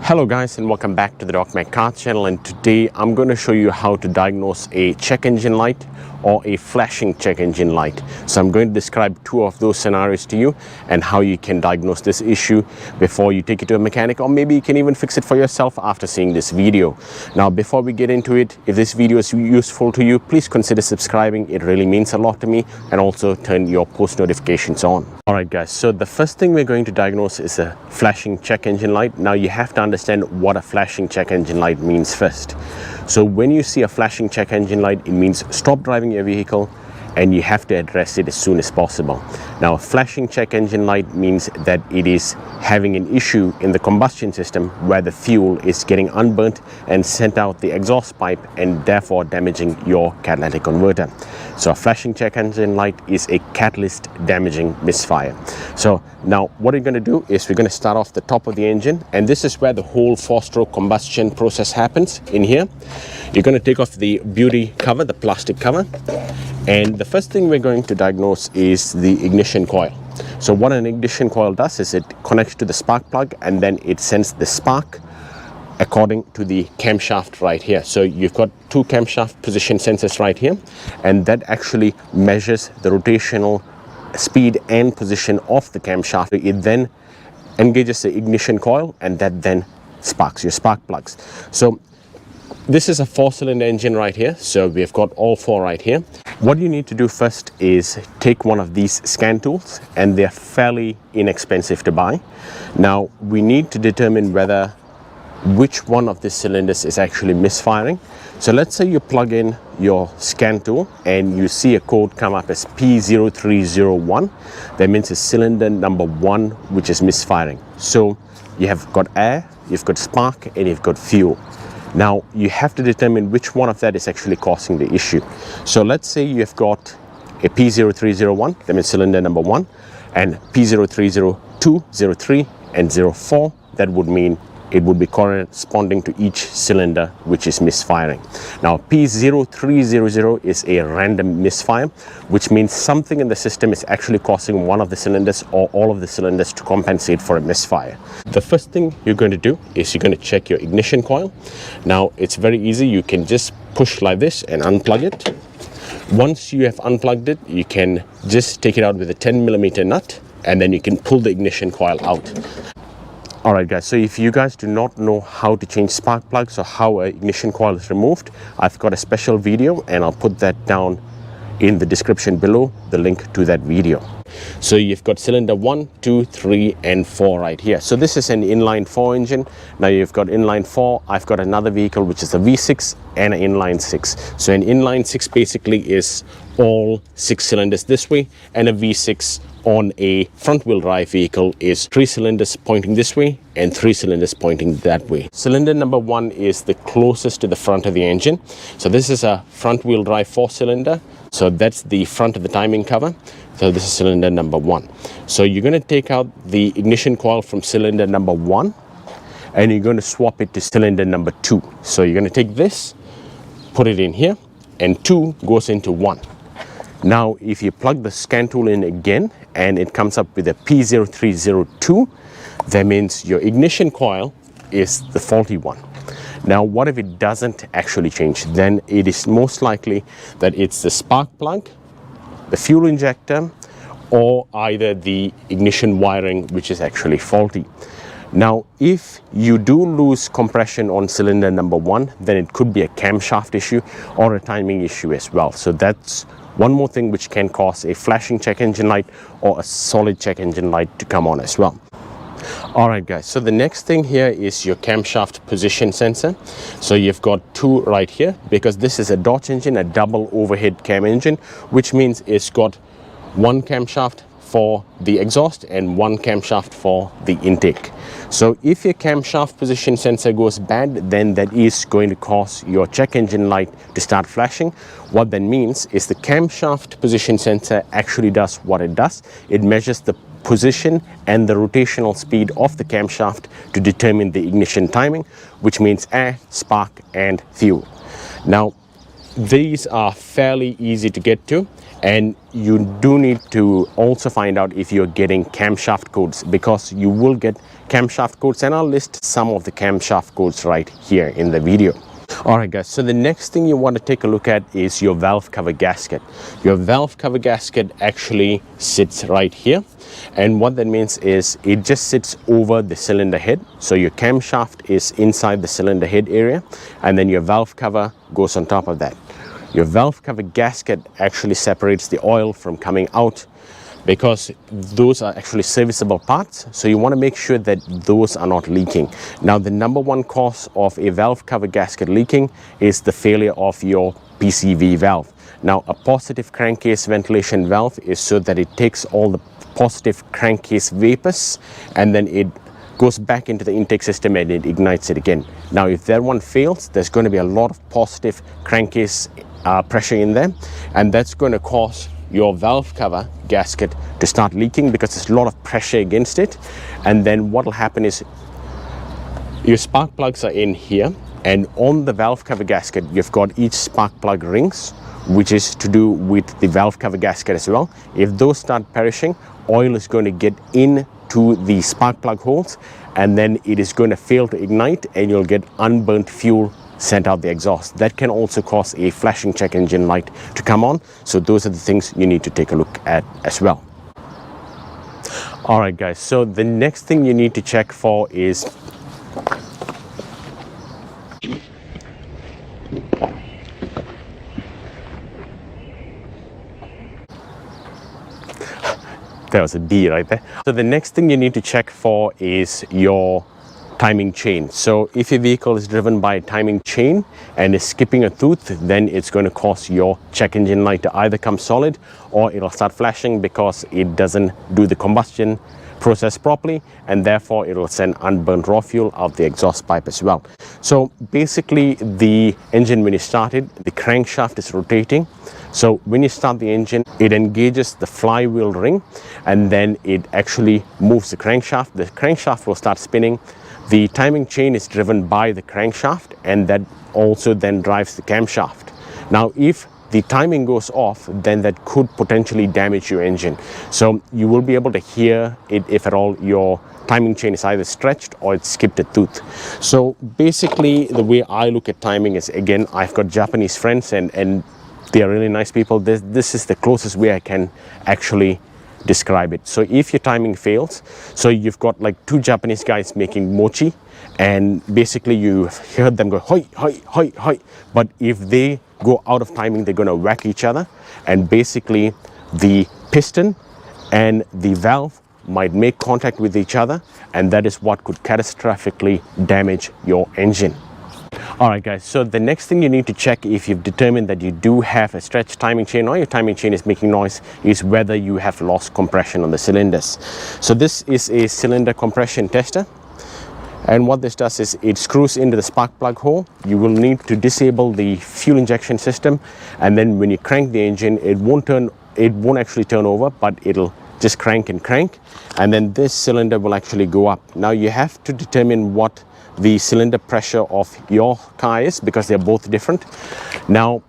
Hello guys, and welcome back to the Doc Car channel, and today I'm going to show you how to diagnose a check engine light or a flashing check engine light. So I'm going to describe two of those scenarios to you and how you can diagnose this issue before you take it to a mechanic, or maybe you can even fix it for yourself after seeing this video. Now before we get into it, if this video is useful to you, please consider subscribing. It really means a lot to me, and also turn your post notifications on. Alright guys, so the first thing we're going to diagnose is a flashing check engine light. Now you have to understand what a flashing check engine light means first. So when you see a flashing check engine light, it means stop driving your vehicle and you have to address it as soon as possible. Now a flashing check engine light means that it is having an issue in the combustion system where the fuel is getting unburnt and sent out the exhaust pipe, and therefore damaging your catalytic converter. So a flashing check engine light is a catalyst damaging misfire. So now what we're going to do is we're going to start off the top of the engine, and this is where the whole four-stroke combustion process happens. In here you're going to take off the beauty cover, the plastic cover, and the first thing we're going to diagnose is the ignition coil. So what an ignition coil does is it connects to the spark plug, and then it sends the spark according to the camshaft right here. So you've got two camshaft position sensors right here, and that actually measures the rotational speed and position of the camshaft. It then engages the ignition coil, and that then sparks your spark plugs. So this is a 4-cylinder engine right here, so we've got all four right here. What you need to do first is take one of these scan tools, and they're fairly inexpensive to buy. Now we need to determine which one of the cylinders is actually misfiring. So let's say you plug in your scan tool and you see a code come up as P0301. That means it's cylinder number 1 which is misfiring. So you have got air, you've got spark, and you've got fuel. Now you have to determine which one of that is actually causing the issue. So let's say you've got a P0301, that means cylinder number 1, and P0302, 03, and 04. That would mean it would be corresponding to each cylinder which is misfiring. Now P0300 is a random misfire, which means something in the system is actually causing one of the cylinders or all of the cylinders to compensate for a misfire. The first thing you're going to do is you're going to check your ignition coil. Now it's very easy. You can just push like this and unplug it. Once you have unplugged it, you can just take it out with a 10mm nut, and then you can pull the ignition coil out. Alright guys, so if you guys do not know how to change spark plugs or how an ignition coil is removed, I've got a special video, and I'll put that down in the description below, the link to that video. So you've got cylinder 1, 2, 3, and 4 right here. So this is an inline 4 engine. Now you've got inline 4, I've got another vehicle which is a V6 and an inline 6. So an inline 6 basically is all 6 cylinders this way, and a V6 on a front wheel drive vehicle is 3 cylinders pointing this way and 3 cylinders pointing that way. Cylinder number 1 is the closest to the front of the engine. So this is a front wheel drive 4-cylinder. So that's the front of the timing cover. So this is cylinder number 1. So you're going to take out the ignition coil from cylinder number 1, and you're going to swap it to cylinder number 2. So you're going to take this, put it in here, and 2 goes into 1. Now if you plug the scan tool in again and it comes up with a P0302, that means your ignition coil is the faulty one. Now what if it doesn't actually change? Then it is most likely that it's the spark plug, the fuel injector, or either the ignition wiring which is actually faulty. Now if you do lose compression on cylinder number 1, then it could be a camshaft issue or a timing issue as well. So that's one more thing which can cause a flashing check engine light or a solid check engine light to come on as well. Alright guys, so the next thing here is your camshaft position sensor. So you've got 2 right here, because this is a Dodge engine, a double overhead cam engine, which means it's got 1 camshaft for the exhaust and 1 camshaft for the intake. So if your camshaft position sensor goes bad, then that is going to cause your check engine light to start flashing. What that means is the camshaft position sensor actually does what it does. It measures the position and the rotational speed of the camshaft to determine the ignition timing, which means air, spark, and fuel. Now these are fairly easy to get to, and you do need to also find out if you're getting camshaft codes, because you will get camshaft codes, and I'll list some of the camshaft codes right here in the video. Alright guys, so the next thing you want to take a look at is your valve cover gasket. Your valve cover gasket actually sits right here, and what that means is it just sits over the cylinder head. So your camshaft is inside the cylinder head area, and then your valve cover goes on top of that. Your valve cover gasket actually separates the oil from coming out, because those are actually serviceable parts, so you want to make sure that those are not leaking. Now, the number one cause of a valve cover gasket leaking is the failure of your PCV valve. Now, a positive crankcase ventilation valve is so that it takes all the positive crankcase vapors and then it goes back into the intake system and it ignites it again. Now, if that one fails, there's going to be a lot of positive crankcase pressure in there, and that's going to cause your valve cover gasket to start leaking because there's a lot of pressure against it. And then what will happen is your spark plugs are in here, and on the valve cover gasket you've got each spark plug rings, which is to do with the valve cover gasket as well. If those start perishing, oil is going to get into the spark plug holes, and then it is going to fail to ignite, and you'll get unburnt fuel sent out the exhaust. That can also cause a flashing check engine light to come on. So those are the things you need to take a look at as well. Alright guys, so the next thing you need to check for is there was a D right there. So the next thing you need to check for is your timing chain. So if your vehicle is driven by a timing chain and is skipping a tooth, then it's going to cause your check engine light to either come solid or it'll start flashing because it doesn't do the combustion process properly, and therefore it will send unburnt raw fuel out the exhaust pipe as well. So basically, the engine, when you start it, the crankshaft is rotating. So when you start the engine, it engages the flywheel ring, and then it actually moves the crankshaft. The crankshaft will start spinning. The timing chain is driven by the crankshaft, and that also then drives the camshaft. Now, if the timing goes off, then that could potentially damage your engine. So you will be able to hear it if at all your timing chain is either stretched or it's skipped a tooth. So basically, the way I look at timing is, again, I've got Japanese friends and they are really nice people. This is the closest way I can actually describe it. So if your timing fails, so you've got like two Japanese guys making mochi, and basically you heard them go hoi hoi hoi hoi, but if they go out of timing, they're going to whack each other, and basically the piston and the valve might make contact with each other, and that is what could catastrophically damage your engine. Alright guys, so the next thing you need to check if you've determined that you do have a stretched timing chain or your timing chain is making noise is whether you have lost compression on the cylinders. So this is a cylinder compression tester, and what this does is it screws into the spark plug hole. You will need to disable the fuel injection system, and then when you crank the engine, it won't actually turn over, but it'll just crank and crank, and then this cylinder will actually go up. Now you have to determine what the cylinder pressure of your car is, because they're both different. Now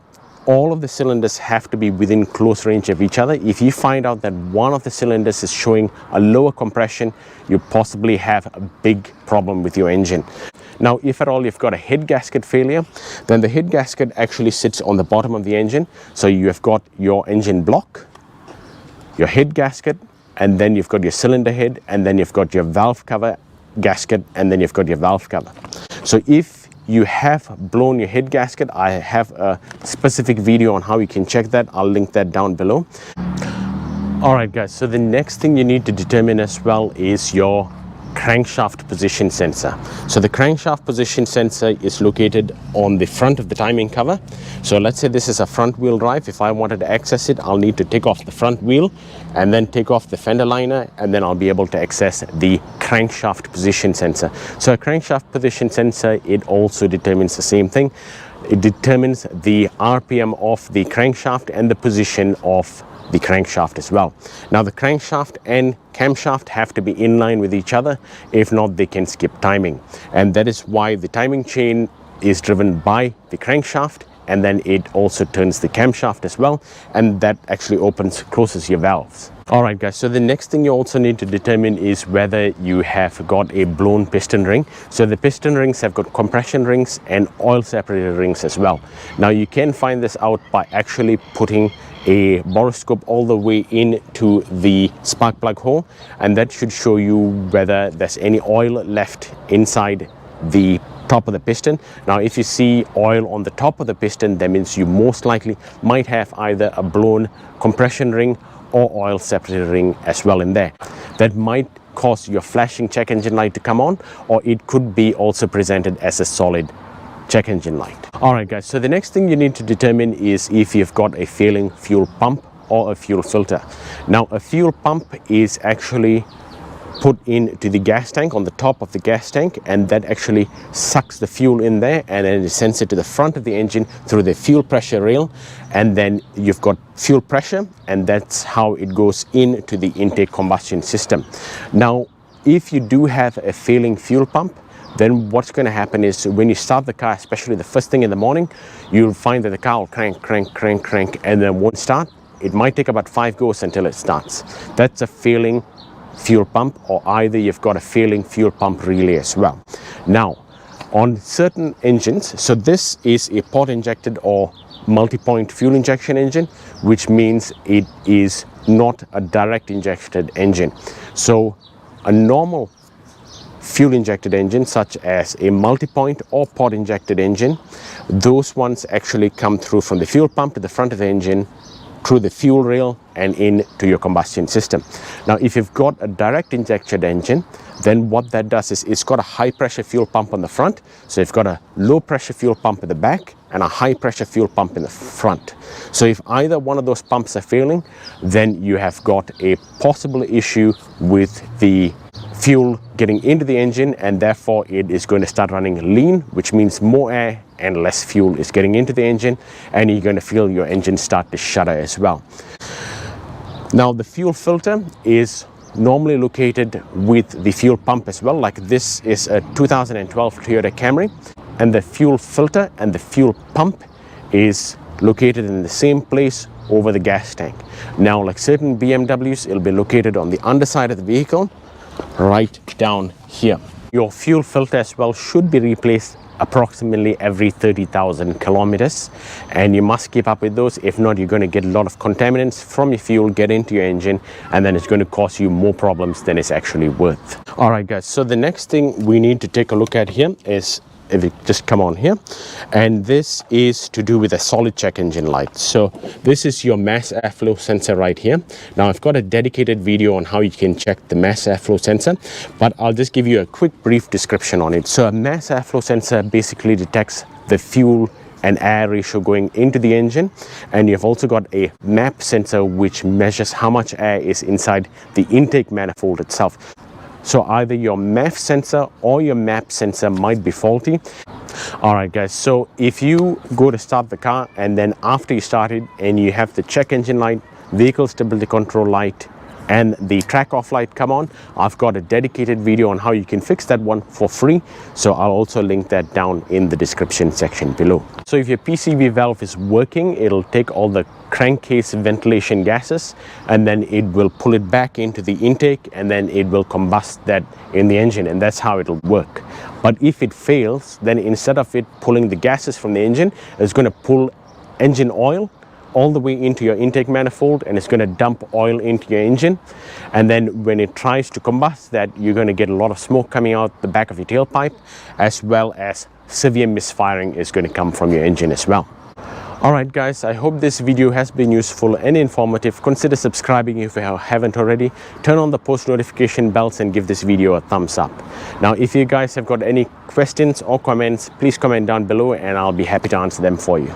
all of the cylinders have to be within close range of each other. If you find out that one of the cylinders is showing a lower compression, you possibly have a big problem with your engine. Now, if at all you've got a head gasket failure, then the head gasket actually sits on the bottom of the engine. So you have got your engine block, your head gasket, and then you've got your cylinder head, and then you've got your valve cover gasket, and then you've got your valve cover. So if you have blown your head gasket, I have a specific video on how you can check that. I'll link that down below. Alright guys, so the next thing you need to determine as well is your crankshaft position sensor. So the crankshaft position sensor is located on the front of the timing cover. So let's say this is a front wheel drive. If I wanted to access it, I'll need to take off the front wheel and then take off the fender liner, and then I'll be able to access the crankshaft position sensor. So a crankshaft position sensor, it also determines the same thing. It determines the RPM of the crankshaft and the position of the crankshaft as well. Now the crankshaft and camshaft have to be in line with each other. If not, they can skip timing, and that is why the timing chain is driven by the crankshaft and then it also turns the camshaft as well, and that actually closes your valves. Alright guys, so the next thing you also need to determine is whether you have got a blown piston ring. So the piston rings have got compression rings and oil separator rings as well. Now you can find this out by actually putting a borescope all the way into the spark plug hole, and that should show you whether there's any oil left inside the top of the piston. Now if you see oil on the top of the piston, that means you most likely might have either a blown compression ring or oil separator ring as well in there. That might cause your flashing check engine light to come on, or it could be also presented as a solid check engine light. Alright guys, so the next thing you need to determine is if you've got a failing fuel pump or a fuel filter. Now a fuel pump is actually put into the gas tank, on the top of the gas tank, and that actually sucks the fuel in there, and then it sends it to the front of the engine through the fuel pressure rail, and then you've got fuel pressure, and that's how it goes into the intake combustion system. Now if you do have a failing fuel pump, then what's going to happen is when you start the car, especially the first thing in the morning, you'll find that the car will crank, and then won't start. It might take about 5 goes until it starts. That's a failing fuel pump, or either you've got a failing fuel pump relay as well. Now on certain engines, so this is a pod injected or multi-point fuel injection engine, which means it is not a direct injected engine. So a normal fuel injected engine, such as a multi-point or pod injected engine, those ones actually come through from the fuel pump to the front of the engine, through the fuel rail and into your combustion system. Now if you've got a direct injected engine, then what that does is it's got a high pressure fuel pump on the front, so you've got a low pressure fuel pump at the back and a high pressure fuel pump in the front. So if either one of those pumps are failing, then you have got a possible issue with the fuel getting into the engine, and therefore it is going to start running lean, which means more air and less fuel is getting into the engine, and you're going to feel your engine start to shudder as well. Now the fuel filter is normally located with the fuel pump as well. Like this is a 2012 Toyota Camry, and the fuel filter and the fuel pump is located in the same place over the gas tank. Now like certain BMWs, it'll be located on the underside of the vehicle, right down here. Your fuel filter as well should be replaced approximately every 30,000 kilometers, and you must keep up with those. If not, you're going to get a lot of contaminants from your fuel get into your engine, and then it's going to cause you more problems than it's actually worth. Alright guys, so the next thing we need to take a look at here is, if you just come on here, and this is to do with a solid check engine light. So this is your mass airflow sensor right here. Now I've got a dedicated video on how you can check the mass airflow sensor, but I'll just give you a quick brief description on it. So a mass airflow sensor basically detects the fuel and air ratio going into the engine, and you've also got a MAP sensor which measures how much air is inside the intake manifold itself. So either your MAF sensor or your MAP sensor might be faulty. Alright guys, so if you go to start the car, and then after you start it and you have the check engine light, vehicle stability control light and the TRAC off light come on, I've got a dedicated video on how you can fix that one for free, so I'll also link that down in the description section below. So if your PCV valve is working, it'll take all the crankcase ventilation gases, and then it will pull it back into the intake, and then it will combust that in the engine, and that's how it'll work. But if it fails, then instead of it pulling the gases from the engine, it's going to pull engine oil all the way into your intake manifold, and it's going to dump oil into your engine, and then when it tries to combust that, you're going to get a lot of smoke coming out the back of your tailpipe, as well as severe misfiring is going to come from your engine as well. Alright guys, I hope this video has been useful and informative. Consider subscribing if you haven't already. Turn on the post notification bells and give this video a thumbs up. Now if you guys have got any questions or comments, please comment down below and I'll be happy to answer them for you.